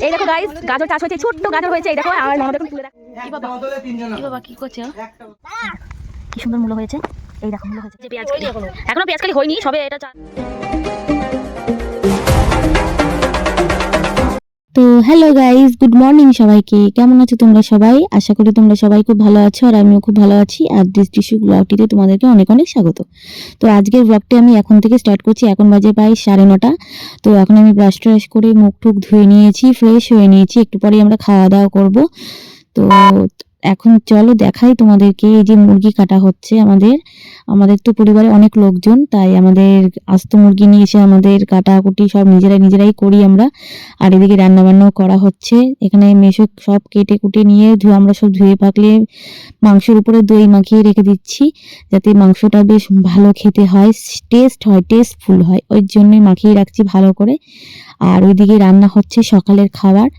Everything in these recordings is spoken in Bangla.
এই দেখো গাইস, গাজর চাষ হয়েছে, ছোট্ট গাজর হয়েছে। এই দেখো, আর ননদ এখন তুলে দেখো। কি বাবা কি করছো? কি সুন্দর মূল্য হয়েছে। এই দেখো মূল্য হয়েছে। পেঁয়াজ এখনো পেঁয়াজ কালি হয়নি, সবে এটা। তো হ্যালো গাইস, গুড মর্নিং সবাইকে। কেমন আছো তোমরা সবাই? আশা করি তোমরা সবাই খুব ভালো আছো, আর আমিও খুব ভালো আছি। আর দৃষ্টিসুখ ব্লগটিতে তোমাদেরকে অনেক অনেক স্বাগত। তো আজকের ব্লগটি আমি এখন থেকে স্টার্ট করছি। এখন বাজে প্রায় 9:30। তো এখন আমি ব্রাশ ট্রাশ করে মুখ টুক ধুয়ে নিয়েছি, ফ্রেশ হয়ে নিয়েছি। একটু পরেই আমরা খাওয়া দাওয়া করবো। তো এখন চলো দেখাই তোমাদেরকে। এই যে মুরগি কাটা হচ্ছে আমাদের তো পরিবারে অনেক লোকজন, তাই আমাদের আস্ত মুরগি নিয়ে এসে আমাদের কাটাকুটি সব নিজেরাই করি আমরা। আর এদিকে রান্না বান্নাও করা হচ্ছে। এখানে মেশো সব কেটে কুটে নিয়ে আমরা সব ধুয়ে পাকলে মাংসের উপরে দই মাখিয়ে রেখে দিচ্ছি, যাতে মাংসটা বেশ ভালো খেতে হয়, টেস্টফুল হয়। ওই জন্যই মাখিয়ে রাখছি ভালো করে। আর ওইদিকে রান্না হচ্ছে সকালের খাবার।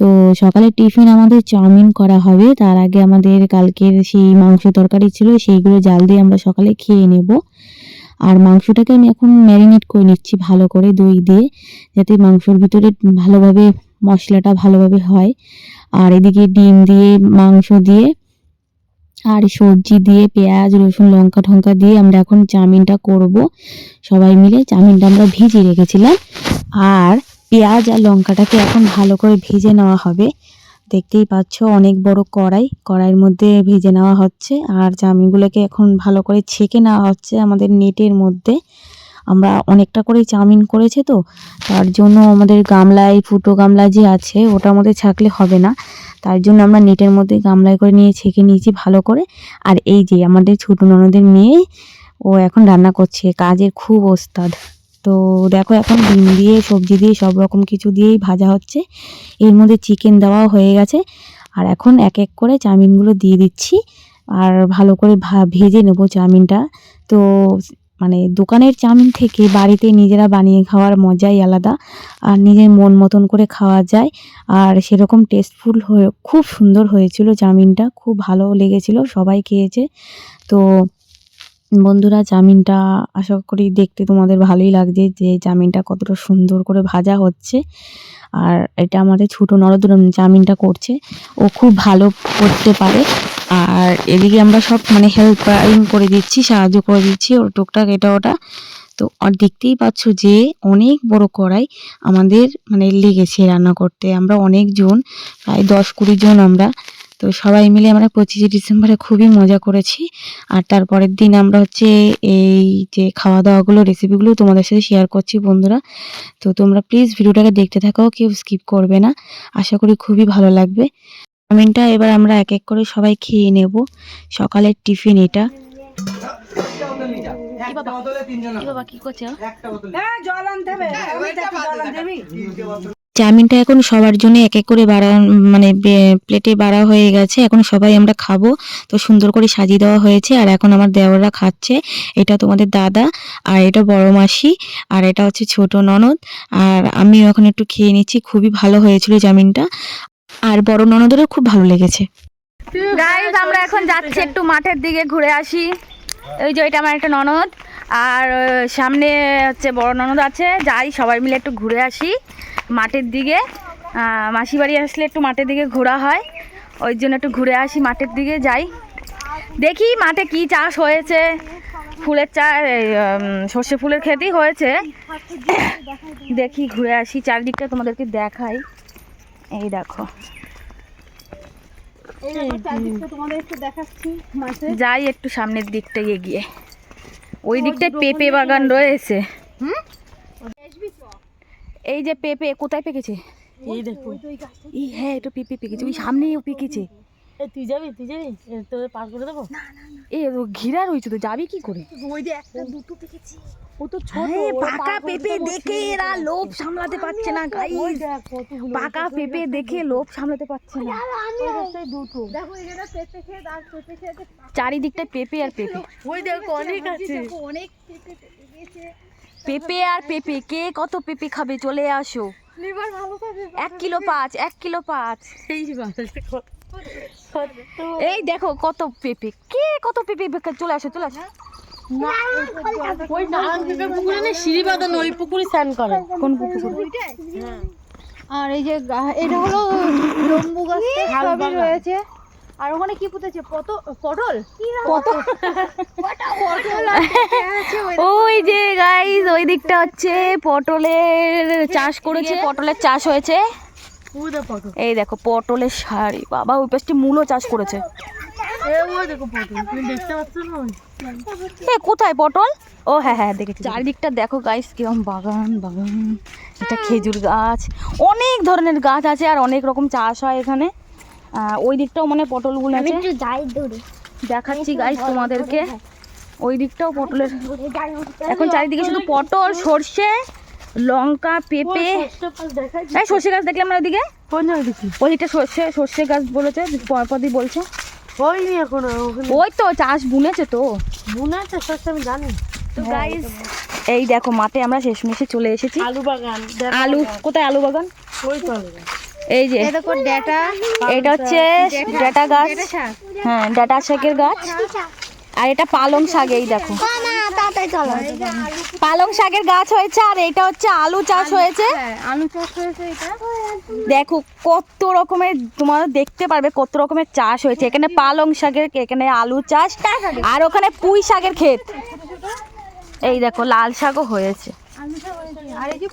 তো সকালে টিফিন আমাদের চাউমিন করা হবে। তার আগে আমাদের কালকের সেই মাংস তরকারি ছিল, সেইগুলো জাল দিয়ে আমরা সকালে খেয়ে নেব। আর মাংসটাকে আমি এখন ম্যারিনেট করে নিচ্ছি ভালো করে দই দিয়ে, যাতে মাংসর ভিতরে ভালোভাবে মশলাটা ভালোভাবে হয়। আর এদিকে ডিম দিয়ে, মাংস দিয়ে, আর সবজি দিয়ে, পেঁয়াজ রসুন লঙ্কা ঠঙ্কা দিয়ে আমরা এখন চাউমিনটা করব সবাই মিলে। চাউমিনটা আমরা ভিজিয়ে রেখেছিলাম, আর পেঁয়াজ আর লঙ্কাটাকে এখন ভালো করে ভেজে নেওয়া হবে। দেখতেই পাচ্ছ অনেক বড় কড়াইয়ের মধ্যে ভেজে নেওয়া হচ্ছে। আর চাউমিনগুলোকে এখন ভালো করে ছেঁকে নেওয়া হচ্ছে আমাদের নেটের মধ্যে। আমরা অনেকটা করে চাউমিন করেছে, তো তার জন্য আমাদের গামলায়, ফুটো গামলা যে আছে ওটার মধ্যে ছাঁকলে হবে না, তার জন্য আমরা নেটের মধ্যে গামলায় করে নিয়ে ছেঁকে নিয়েছি ভালো করে। আর এই যে আমাদের ছোট ননদের মেয়ে, ও এখন রান্না করছে, কাজের খুব ওস্তাদ। তো দেখো এখন ডিম দিয়ে, সবজি দিয়ে, সব রকম কিছু দিয়েই ভাজা হচ্ছে। এর মধ্যে চিকেন দেওয়াও হয়ে গেছে। আর এখন এক এক করে চাউমিনগুলো দিয়ে দিচ্ছি, আর ভালো করে ভেজে নেব চাউমিনটা। তো মানে দোকানের চাউমিন থেকে বাড়িতে নিজেরা বানিয়ে খাওয়ার মজাই আলাদা, আর নিজের মন মতন করে খাওয়া যায়। আর সেরকম টেস্টফুল হয়ে খুব সুন্দর হয়েছিল চাউমিনটা, খুব ভালো লেগেছিল, সবাই খেয়েছে। তো বন্ধুরা, চাউমিনটা আশা করি দেখতে তোমাদের ভালোই লাগছে, যে চাউমিনটা কতটা সুন্দর করে ভাজা হচ্ছে। আর এটা আমাদের ছোটো ননদ চাউমিনটা করছে, ও খুব ভালো করতে পারে। আর এদিকে আমরা সব হেল্পিং করে দিচ্ছি, সাহায্য করে দিচ্ছি ওর টুকটাক এটা ওটা। তো আর দেখতেই পাচ্ছ যে অনেক বড় কড়াই আমাদের লেগেছে রান্না করতে। আমরা অনেকজন, প্রায় 10-20 জন আমরা। তো সবাই মিলে আমরা 25শে ডিসেম্বরে খুবই মজা করেছি। আর তারপরের দিন আমরা এই যে খাওয়া দাওয়াগুলো, রেসিপিগুলো তোমাদের সাথে শেয়ার করছি বন্ধুরা। তো তোমরা প্লিজ ভিডিওটাকে দেখতে থাকো, কেউ স্কিপ করবে না, আশা করি খুবই ভালো লাগবে। চাউমিনটা এবার আমরা এক এক করে সবাই খেয়ে নেব। সকালের টিফিন এটা। কি করছো? চাউমিনটা এখন সবার জন্য এক এক করে প্লেটে বাড়া হয়ে গেছে। এখন সবাই আমরা খাবো। তো সুন্দর করে সাজিয়ে দেওয়া হয়েছে। আর এখন আমার দেওররা খাচ্ছে। এটা তোমাদের দাদা, আর এটা বড় মাসি, আর এটা হচ্ছে ছোট ননদ। আর আমিও এখন একটু খেয়ে নিচ্ছি। খুবই ভালো হয়েছিল চাউমিনটা, আর বড় ননদেরও খুব ভালো লেগেছে। গাইস, আমরা এখন যাচ্ছি একটু মাঠের দিকে ঘুরে আসি। ওই যে এটা আমার একটা ননদ, আর সামনে হচ্ছে বড় ননদ আছে। যাই সবাই মিলে একটু ঘুরে আসি মাঠের দিকে। মাসি বাড়ি আসলে একটু মাঠের দিকে ঘোরা হয়, ওই জন্য একটু ঘুরে আসি, মাঠের দিকে যাই, দেখি মাঠে কি চাষ হয়েছে। ফুলের সর্ষে ফুলের ক্ষেতই হয়েছে, দেখি ঘুরে আসি, চারদিকটা তোমাদেরকে দেখাই। এই দেখো, যাই একটু সামনের দিকটা এগিয়ে। ওই দিকটায় পেঁপে বাগান রয়েছে। এই যে পেঁপে কোথায় পেকেছে, এই দেখো। হ্যাঁ, এটা পেঁপে পেকেছে, ওই সামনেই পেকেছে। তুই যাবি তোর পার করে দেবো। এই ঘিরা রয়েছে, তো যাবি কি করে? ওই যে একটা দুটো পেকেছে, ও তো ছোট। পাকা পেঁপে দেখে এরা লোভ সামলাতে পারছে না গাইস, পাকা পেঁপে দেখে লোভ সামলাতে পারছে না। দুটো দেখো, এখানে পেঁপে খেয়ে আর পেঁপে খেয়ে চারিদিকটা পেঁপে আর পেঁপে। ওই দেখো অনেক আছে, অনেক পেঁপে আর পেঁপে। কে কত পেঁপে খাবে চলে আসো। 1 কিলো 5, 1 কিলো 5। এই দেখো কত পেঁপে, কে কত পেঁপে, চলে আসো চলে আসো। ওই নারায়ণ পেঁপে পুকুরে না, সিঁড়ি বাঁধানো, ওই পুকুরে স্নান করে। কোন পুকুর? আর এই যে এটা হলো লম্বু গাছ সবই রয়েছে। আর ওখানে কি পুঁতেছে? পটল ওই যে গাইস ওই দিকটা হচ্ছে পটলের চাষ করেছে, পটলের চাষ হয়েছে। এই দেখো পটলের শাড়ি, বাবা ওই পাশে মূলো চাষ করেছে। কোথায় পটল? ও হ্যাঁ হ্যাঁ দেখেছি। চারিদিকটা দেখো গাইস কিরকম বাগান বাগান। এটা খেজুর গাছ, অনেক ধরনের গাছ আছে আর অনেক রকম চাষ হয় এখানে। ওই দিকটাও মানে পটলগুলো আছে, দেখাচ্ছি গাইস তোমাদেরকে। ওই দিকটাও পটলের, এখন চারিদিকে শুধু পটল, সর্ষে, লঙ্কা, পেঁপে। এই সর্ষে গাছ দেখলাম না ওইদিকে, ওইদিকটা সর্ষে গাছ বলেছে, পরপরই বলছে। ওই তো চাষ বুনেছে, তো বুনেছে সর্ষে আমি জানি। তো গাইস এই দেখো মাঠে আমরা শেষমেশে চলে এসেছি। আলু বাগান, আলু কোথায়? আলু বাগান ওই তো আলু বাগান। এই যে দেখো ডাটা, এটা হচ্ছে ডাটা গাছ, হ্যাঁ ডাটা শাকের গাছ। আর এটা পালং শাক, এই দেখো পালং শাকের গাছ হয়েছে। আর এটা হচ্ছে আলু চাষ হয়েছে। আলু চাষ হয়েছে। এটা দেখো কত রকমের, তোমরা দেখতে পারবে কত রকমের চাষ হয়েছে এখানে। পালং শাকের, এখানে আলু চাষ, আর ওখানে পুঁই শাকের ক্ষেত। এই দেখো লাল শাকও হয়েছে, আর এই যে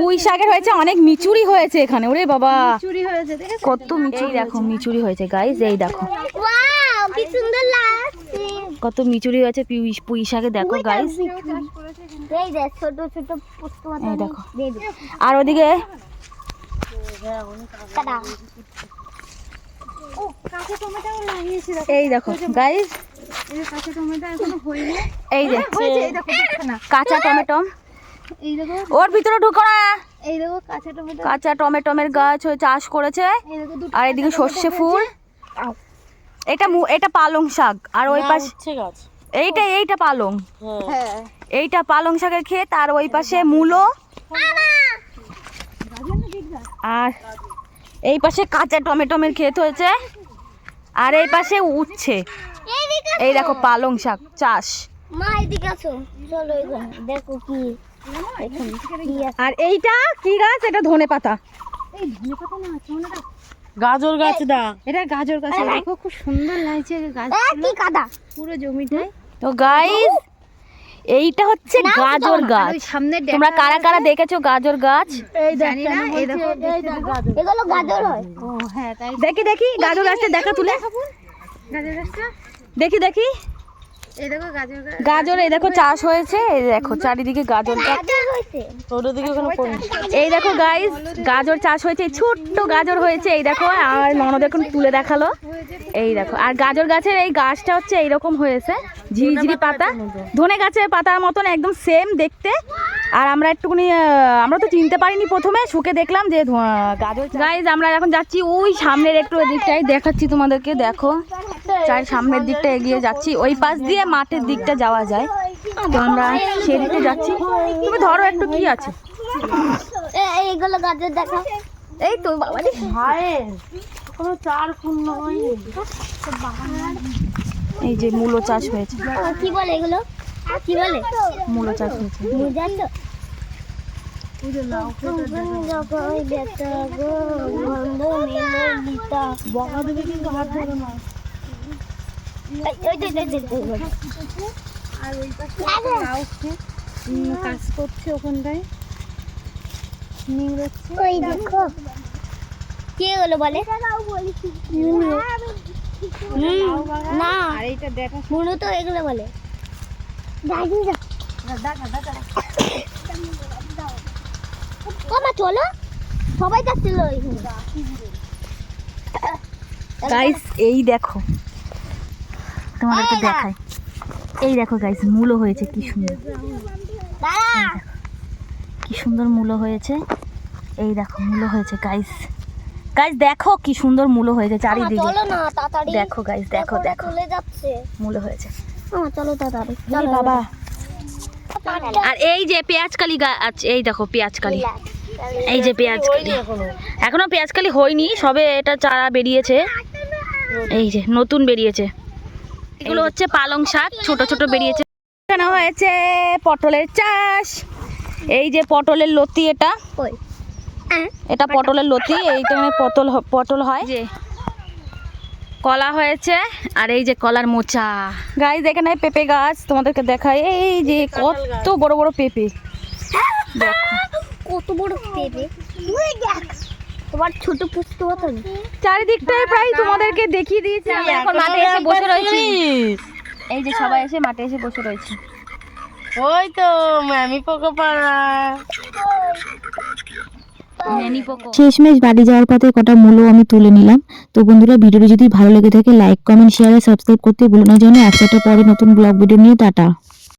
পুঁই শাকের হয়েছে, অনেক মিচুরি হয়েছে এখানে। ওরে বাবা চুরি হয়েছে, দেখেছো কত মিচুরি, দেখো মিচুরি হয়েছে গাইস। এই দেখো ওয়াও কি সুন্দর লাগছে। কত মিচুরি হয়েছে পুঁই শাকে, দেখো গাইস। এই দেখ ছোট ছোট পুষ্প মতো এই দেখো। আর ওদিকে কাটা ও কাঁচা টমেটো লাগিয়েছি। এই দেখো গাইস, এই কাঁচা টমেটো এখনো হয়নি। এই যে এই দেখো না, কাঁচা টমেটো, এই দেখো ওর ভিতরে ঢুকো না। এই দেখো কাঁচা টমেটো, কাঁচা টমেটোমের গাছ হয়ে চাষ করেছে। এই দেখো দুটো। আর এদিকে সর্ষে ফুল, এটা পালং শাক। আর ওই পাশে এইটা পালং, হ্যাঁ এইটা পালং শাকের ক্ষেত। আর ওই পাশে মূলো, আর এই পাশে কাঁচা টমেটোমের ক্ষেত হয়েছে। আর এই পাশে উচ্ছে। এই দেখো পালং শাক চাষ। মা এদিকে আসো, চলো এখানে দেখো কি এখানে কি আছে। আর এইটা কি গাছ? এটা ধনেপাতা। এই ধনেপাতা না আছে না, গাজর গাছ দা, এটা গাজর গাছ। দেখো খুব সুন্দর লাগছে গাছ, কি কাদা পুরো জমিটায়। তো গাইস এইটা হচ্ছে গাজর গাছ। সামনে তোমরা কারা কারা দেখেছো গাজর গাছ? এই জানি না, এই দেখো এগুলো গাজর হয়। ও হ্যাঁ তাই। দেখি দেখি গাজর গাছটা দেখা তুলে, গাজর গাছটা দেখি এই দেখো গাজর গাছ। গাজর এই দেখো চাষ হয়েছে। এই দেখো চারিদিকে গাজর গাছ। হইছে এই দেখো গাইস গাজর চাষ হয়েছে, ছোট্ট গাজর হয়েছে। এই দেখো, আর ননদ এখন তুলে দেখালো। এই দেখো, আর গাজর গাছের এই গাছটা হচ্ছে এইরকম হয়েছে, ঝিরিঝিরি পাতা, ধনে গাছের পাতার মতন একদম সেম দেখতে। আর আমরা একটুখানি আমরা তো চিনতে পারিনি প্রথমে, শুকে দেখলাম যে গাজর। গাইস আমরা এখন যাচ্ছি ওই সামনের একটু দিকটাই দেখাচ্ছি তোমাদেরকে। দেখো চাই সামনের দিকটা এগিয়ে যাচ্ছি, ওই পাশ দিয়ে মাঠের দিকটা যাওয়া যায়। তো আমরা সেই দিকে যাচ্ছি। তুমি ধরো একটু কি আছে। এইগুলো গাজর দেখো। এই তো বাবা রে, কোনো চার পূর্ণ হয়নি। এই যে মূলো চাষ হয়েছে। কি বলে এগুলো? কি বলে? মূলো চাষ হয়েছে। বুঝাচ্ছো? আর ওই পাশে লাউ ক্ষেত, কাজ করছে ওখানটায়, নিংড়াচ্ছে। ওই দেখো কি হলো বলে না, আর এইটা দেখা মূলো তো এগুলো বলে। কমা চলো, সবাই যাচ্ছিল গাইস এই দেখো তোমাদেরকে দেখাই। এই দেখো গাইস মূলো হয়েছে, কি সুন্দর, কি সুন্দর মূলো হয়েছে। এই দেখো মূলো হয়েছে গাইস, গাইস দেখো কি সুন্দর মূলো হয়েছে চারিদিকে। চলো না তাড়াতাড়ি, দেখো গাইস দেখো দেখো চলে যাচ্ছে। মূলো হয়েছে। চলো তাড়াতাড়ি চলো বাবা। আর এই যে পেঁয়াজকালি গাছ, এই দেখো পেঁয়াজকালি, এই যে পেঁয়াজকালি, এখনো পেঁয়াজকালি হয়নি, সবে এটা চারা বেরিয়েছে, এই যে নতুন বেরিয়েছে। এগুলো হচ্ছে পালং শাক, ছোট ছোট বেরিয়েছে। এখানে হয়েছে পটলের চাষ। এই যে পটলের লতি, এটা এটা পটলের লতি, এইখানে পটল হয়। যে কলা হয়েছে আর এই যে কলার মোচা। গাইজ এখানে পেঁপে গাছ তোমাদেরকে দেখায়, এই যে কত বড় বড় পেঁপে, দেখো কত বড় পেঁপে, তোমার ছোট পুষতে হতো না। চারিদিকটাই প্রায় তোমাদেরকে দেখিয়ে দিয়েছি। আমরা এখন মাঠে এসে বসে রয়েছি, এই যে সবাই এসে মাঠে এসে বসে রয়েছে। ওই তো ম্যামি পোকা পাড়া। শেষমেশ বাড়ি যাওয়ার পথে কটা মূলো আমি তুলে নিলাম। তো বন্ধুরা, ভিডিওটি যদি ভালো লেগে থাকে লাইক কমেন্ট শেয়ার আর সাবস্ক্রাইব করতে ভুলো না যেন। একসাথে পরে নতুন ব্লগ ভিডিও নিয়ে টাটা।